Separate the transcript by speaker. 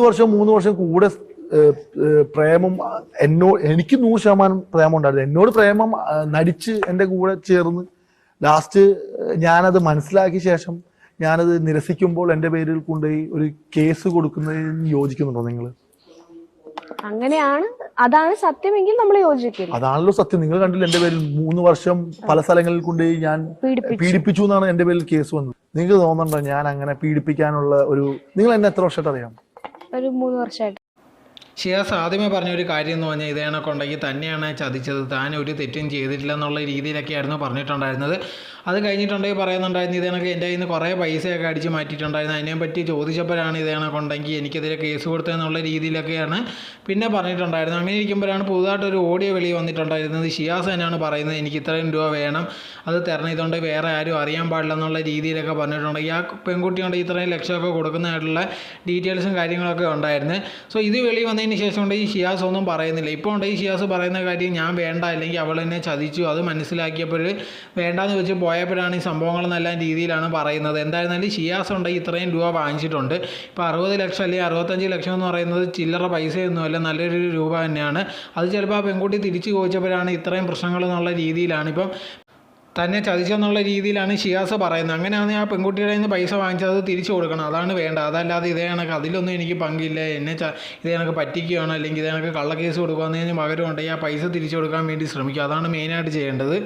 Speaker 1: വർഷം 3 വർഷം കൂടെ പ്രേമം എനിക്ക് 100% പ്രേമം ഉണ്ടായിരുന്നു. എന്നോട് പ്രേമം നടിച്ച് എൻ്റെ കൂടെ ചേർന്ന് ലാസ്റ്റ് ഞാനത് മനസ്സിലാക്കിയ ശേഷം ഞാനത് നിരസിക്കുമ്പോൾ എൻ്റെ പേരിൽ കൊണ്ടുപോയി ഒരു കേസ് കൊടുക്കുന്നതിന് യോജിക്കുന്നുണ്ടോ നിങ്ങൾ?
Speaker 2: അങ്ങനെയാണ്, അതാണ് സത്യമെങ്കിൽ നമ്മൾ യോജിക്കില്ല.
Speaker 1: അതാണല്ലോ സത്യം. നിങ്ങൾ കണ്ടില്ല എൻ്റെ പേരിൽ 3 വർഷം പല സ്ഥലങ്ങളിൽ കൊണ്ടുപോയി ഞാൻ പീഡിപ്പിച്ചു എന്നാണ് എൻ്റെ പേരിൽ കേസ് വന്നത്. നിങ്ങൾക്ക് തോന്നുന്നുണ്ടോ ഞാൻ അങ്ങനെ പീഡിപ്പിക്കാനുള്ള ഒരു... നിങ്ങൾ എന്നെ എത്ര വർഷമായിട്ട് അറിയാം?
Speaker 2: ഒരു 3 വർഷമായിട്ട്.
Speaker 3: ഷിയാസ് ആദ്യമേ പറഞ്ഞൊരു കാര്യം എന്ന് പറഞ്ഞാൽ ഇതേ കണക്കുണ്ടെങ്കിൽ തന്നെയാണ് ചതിച്ചത്, താൻ ഒരു തെറ്റും ചെയ്തിട്ടില്ല എന്നുള്ള രീതിയിലൊക്കെയായിരുന്നു പറഞ്ഞിട്ടുണ്ടായിരുന്നത്. അത് കഴിഞ്ഞിട്ടുണ്ടെങ്കിൽ പറയുന്നുണ്ടായിരുന്നു ഇതേ കണക്ക് എൻ്റെ കയ്യിൽ നിന്ന് കുറേ പൈസയൊക്കെ അടിച്ച് മാറ്റിയിട്ടുണ്ടായിരുന്നു, അതിനെപ്പറ്റി ചോദിച്ചപ്പോഴാണ് ഇതേ കണക്കുണ്ടെങ്കിൽ എനിക്കെതിരെ കേസ് കൊടുത്തതെന്നുള്ള രീതിയിലൊക്കെയാണ് പിന്നെ പറഞ്ഞിട്ടുണ്ടായിരുന്നത്. അങ്ങനെ ഇരിക്കുമ്പോഴാണ് പുതുതായിട്ടൊരു ഓഡിയോ വെളിയിൽ വന്നിട്ടുണ്ടായിരുന്നത്. ഷിയാസ് തന്നെയാണ് പറയുന്നത് എനിക്ക് ഇത്രയും രൂപ വേണം, അത് തരണം, ഇതുകൊണ്ട് വേറെ ആരും അറിയാൻ പാടില്ല എന്നുള്ള രീതിയിലൊക്കെ പറഞ്ഞിട്ടുണ്ടെങ്കിൽ ആ പെൺകുട്ടിയുണ്ട് ഇത്രയും ലക്ഷമൊക്കെ കൊടുക്കുന്നതായിട്ടുള്ള ഡീറ്റെയിൽസും കാര്യങ്ങളൊക്കെ ഉണ്ടായിരുന്നു. സോ ഇത് വെളിയിൽ വന്നതിന് ശേഷം കൊണ്ട് ഈ ഷിയാസ് ഒന്നും പറയുന്നില്ല. ഇപ്പോൾ ഉണ്ട് ഈ ഷിയാസ് പറയുന്ന കാര്യം ഞാൻ വേണ്ട, അല്ലെങ്കിൽ അവൾ എന്നെ ചതിച്ചു, അത് മനസ്സിലാക്കിയപ്പോൾ വേണ്ടാന്ന് വെച്ച് പോയപ്പോഴാണ് ഈ സംഭവങ്ങളെന്നെല്ലാം രീതിയിലാണ് പറയുന്നത്. എന്തായിരുന്നാലും ഷിയാസ് ഉണ്ട് ഇത്രയും രൂപ വാങ്ങിച്ചിട്ടുണ്ട്. ഇപ്പോൾ 60 ലക്ഷം അല്ലെങ്കിൽ 65 ലക്ഷം എന്ന് പറയുന്നത് ചില്ലറ പൈസയൊന്നുമല്ല, നല്ലൊരു രൂപ തന്നെയാണ്. അത് ചിലപ്പോൾ ആ പെൺകുട്ടി തിരിച്ചു ചോദിച്ചപ്പോഴാണ് ഇത്രയും പ്രശ്നങ്ങൾ എന്നുള്ള രീതിയിലാണ് ഇപ്പം തന്നെ ചതിച്ചെന്നുള്ള രീതിയിലാണ് ഷിയാസ് പറയുന്നത്. അങ്ങനെയാണെങ്കിൽ ആ പെൺകുട്ടിയുടെ നിന്ന് പൈസ വാങ്ങിച്ചത് തിരിച്ചു കൊടുക്കണം, അതാണ് വേണ്ട. അതല്ലാതെ ഇതേ കണക്ക് അതിലൊന്നും എനിക്ക് പങ്കില്ല, എന്നെ ഇതേ കണക്ക് പറ്റിക്കുകയാണോ അല്ലെങ്കിൽ ഇതേ കണക്ക് കള്ളക്കേസ് കൊടുക്കുകയെന്ന് പകരം ഉണ്ടെങ്കിൽ ആ പൈസ തിരിച്ചു കൊടുക്കാൻ വേണ്ടി ശ്രമിക്കുക, അതാണ് മെയിനായിട്ട് ചെയ്യേണ്ടത്.